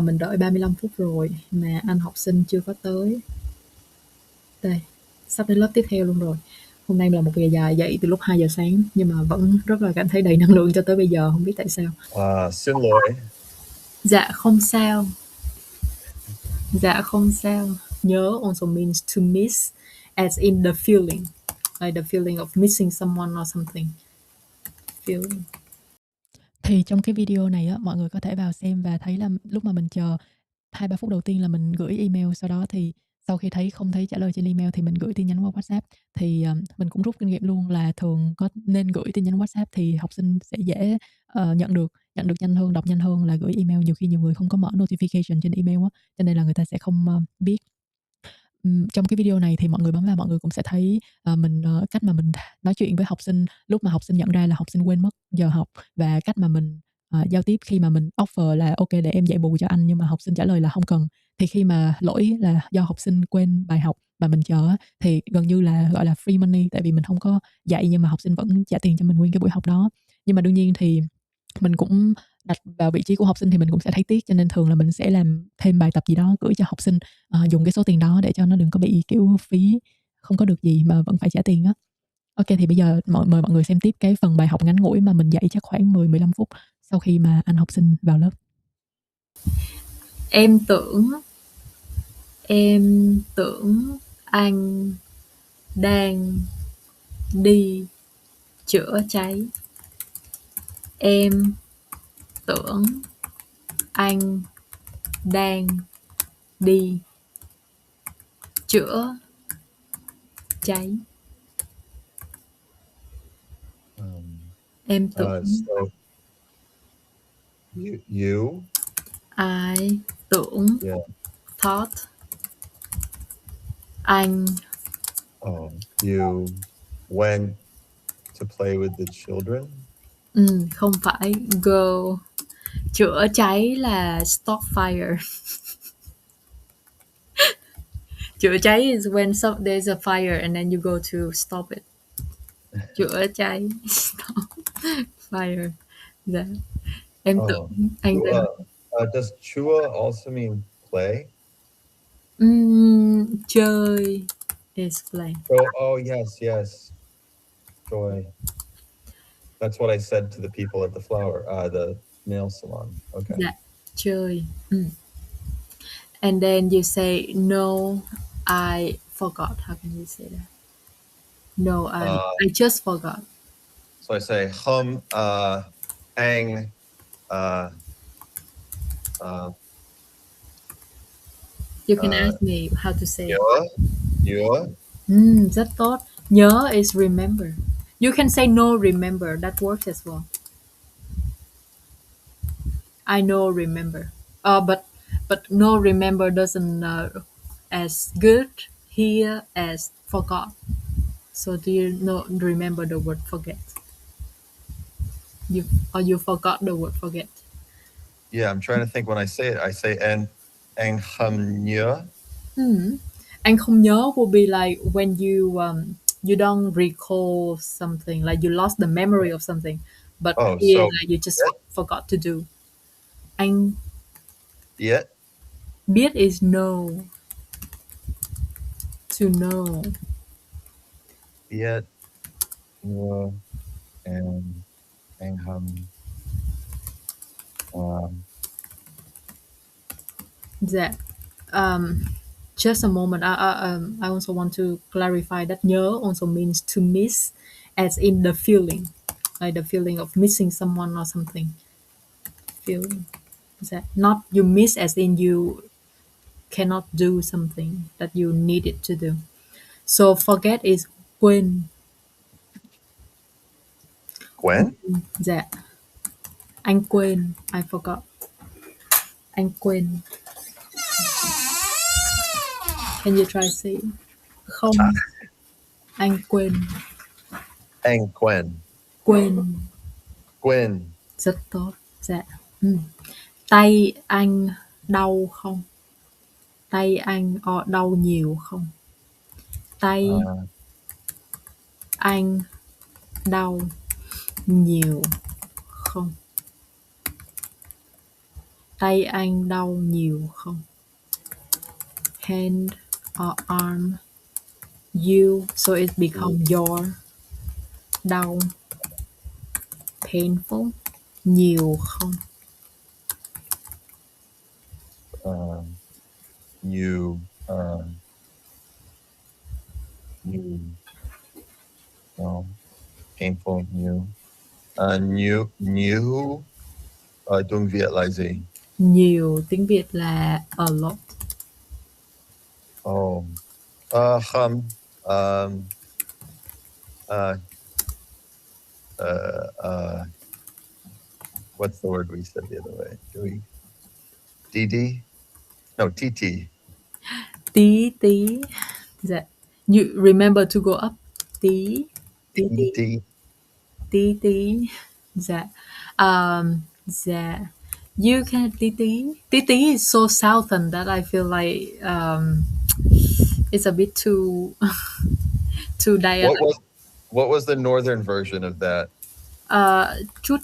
Mình đợi 35 phút rồi mà anh học sinh chưa có tới. Đây, sắp đến lớp tiếp theo luôn rồi. Hôm nay là một ngày dài dậy từ lúc 2 giờ sáng nhưng mà vẫn rất là cảm thấy đầy năng lượng cho tới bây giờ, không biết tại sao. Xin lỗi. Dạ không sao. Dạ không sao. Nhớ also means to miss, as in the feeling, like the feeling of missing someone or something. Feeling. Thì trong cái video này á, mọi người có thể vào xem và thấy là lúc mà mình chờ 2-3 phút đầu tiên là mình gửi email, sau đó thì sau khi không thấy trả lời trên email thì mình gửi tin nhắn qua WhatsApp. Thì mình cũng rút kinh nghiệm luôn là thường có nên gửi tin nhắn WhatsApp thì học sinh sẽ dễ nhận được nhanh hơn, đọc nhanh hơn là gửi email. Nhiều khi nhiều người không có mở notification trên email á, cho nên là người ta sẽ không biết. Trong cái video này thì mọi người bấm vào, mọi người cũng sẽ thấy cách mà mình nói chuyện với học sinh lúc mà học sinh nhận ra là học sinh quên mất giờ học, và cách mà mình giao tiếp khi mà mình offer là ok để em dạy bù cho anh nhưng mà học sinh trả lời là không cần. Thì khi mà lỗi là do học sinh quên bài học mà mình chờ thì gần như là gọi là free money, tại vì mình không có dạy nhưng mà học sinh vẫn trả tiền cho mình nguyên cái buổi học đó. Nhưng mà đương nhiên thì mình cũng đặt vào vị trí của học sinh thì mình cũng sẽ thấy tiếc, cho nên thường là mình sẽ làm thêm bài tập gì đó gửi cho học sinh, dùng cái số tiền đó để cho nó đừng có bị kiểu phí, không có được gì mà vẫn phải trả tiền á. Ok, thì bây giờ mời mọi người xem tiếp cái phần bài học ngắn ngủi mà mình dạy chắc khoảng 10-15 phút sau khi mà anh học sinh vào lớp. Em tưởng anh đang đi chữa cháy. Em tưởng anh đang đi chữa cháy. Em tưởng. So you Ai tưởng. Yeah. Thought. Anh. You went to play with the children. Không phải. Go. Chữa cháy là stop fire. Chữa cháy is when there's a fire and then you go to stop it. Chữa cháy. Stop fire. Dạ. Em tưởng anh đang. Does chua also mean play? Chơi is play. Yes. Joy. That's what I said to the people at the nail salon. Okay. Dạ, chơi. And then you say, no, I forgot. How can you say that? No, I just forgot. So I say hum ang You can ask me how to say nhớ. Rất tốt. Nhớ is remember. You can say no remember. That works as well. I know remember. But no remember doesn't as good here as forgot. So do you remember the word forget? You forgot the word forget. Yeah, I'm trying to think when I say it. I say anh không nhớ. Anh không nhớ will be like when you don't recall something, like you lost the memory of something. But here like you just forgot to do. Anh biết is know. To know. Biết nhớ anh không Dạ. Just a moment. I also want to clarify that nhớ also means to miss, as in the feeling, like the feeling of missing someone or something. Feeling. That not you miss as in you cannot do something that you needed to do. So forget is quên. Quên? Dạ. Anh quên. I forgot. Anh quên. Can you try say? Không. Anh quên. Anh quên. Quên. Rất tốt. Dạ. Tay anh đau không? Tay anh đau nhiều không? Tay anh đau nhiều không? tay anh đau nhiều không? Hand or arm. You, so it become your. Đau, painful. Nhiều không? You, no, painful, new. New, tiếng Việt là gì? Nhiều, tiếng Việt là a lot. Oh, không, what's the word we said the other way? Do we? DD? No, TT. Tí. Dạ. You remember to go up. Tí. DD. Tí. Dạ. Dạ. You can tí is so southern that I feel like it's a bit too dialect. What was the northern version of that? Chút.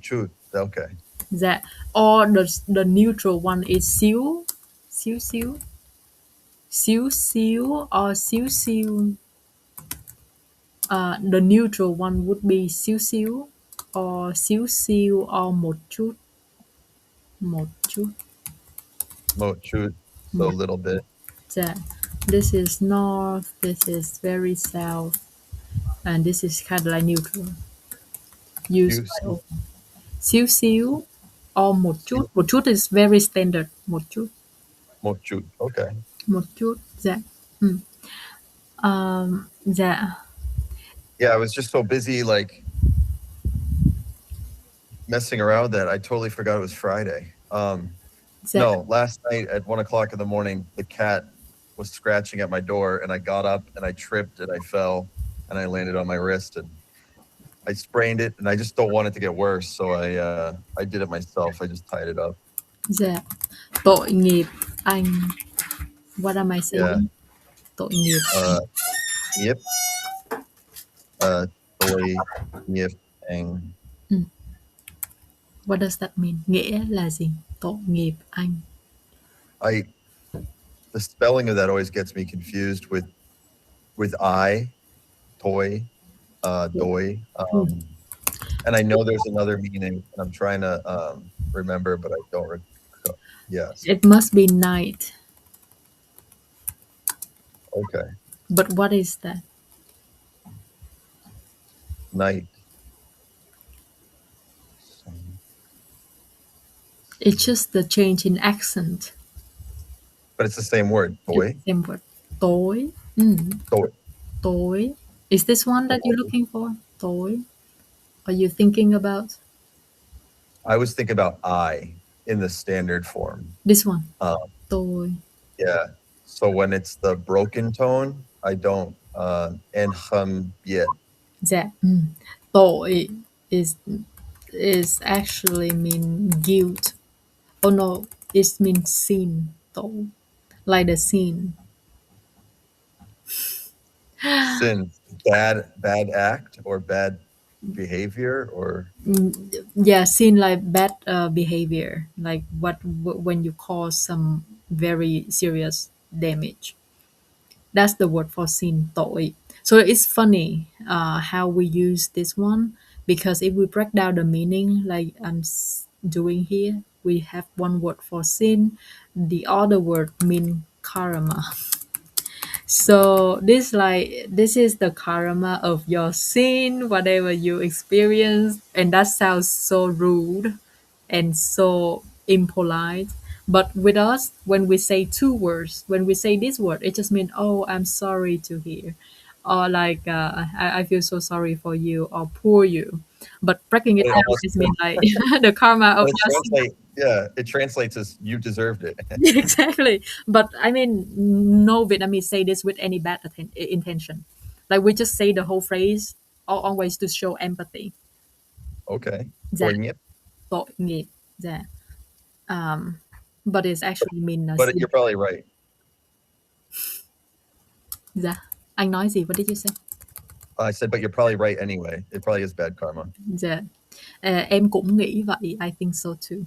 Chut. Okay. Dạ. Or the neutral one is xíu or xíu. The neutral one would be xíu or xíu or một chút. Chut. So a little bit. Yeah. This is north, this is very south, and this is kind of like neutral. Use xíu or một chút. Một chút is very standard. Một chút. Okay. Một chút. Dạ. Dạ. Yeah, I was just so busy like messing around that I totally forgot it was Friday. Dạ. No, last night at 1 o'clock in the morning, the cat was scratching at my door, and I got up and I tripped and I fell and I landed on my wrist and I sprained it, and I just don't want it to get worse, so I did it myself. I just tied it up. Dạ. Tội nghiệp anh. What am I saying? Yeah. Tội nghiệp. Yep. Tội nghiệp anh. What does that mean? Nghĩa là gì? Tội nghiệp anh. The spelling of that always gets me confused with I, toy, doi. And I know there's another meaning, and I'm trying to remember, but I don't recall. Yes. It must be night. Okay. But what is that? Night. It's just the change in accent. But it's the same word. Toy. Same word. Tối. Toy. Tối. Is this one that you're looking for? Tối. Are you thinking about? I was thinking about I in the standard form. This one. Tối. Yeah. So when it's the broken tone, I don't and hum yet. Dạ. Tội is actually mean guilt. Oh no, it means sin. Tội. Like the sin. Sin, bad act or bad behavior or Yeah, sin like bad behavior, like when you cause some very serious damage. That's the word for sin, tội. So it's funny how we use this one, because if we break down the meaning like I'm doing here, we have one word for sin, the other word mean karma. So this is the karma of your sin, whatever you experience, and that sounds so rude and so impolite. But with us, when we say two words, when we say this word, it just means, oh, I'm sorry to hear, or like I feel so sorry for you, or poor you. But breaking it down, it means like the karma of your sin. It translates as you deserved it. Exactly. But I mean, no Vietnamese say this with any bad intention. Like we just say the whole phrase always to show empathy. Okay. Dạ. Tội nghiệp. Dạ. But it's actually mean. But you're probably right. Dạ. Anh nói gì? What did you say? I said, but you're probably right anyway. It probably is bad karma. Dạ. Em cũng nghĩ vậy. I think so too.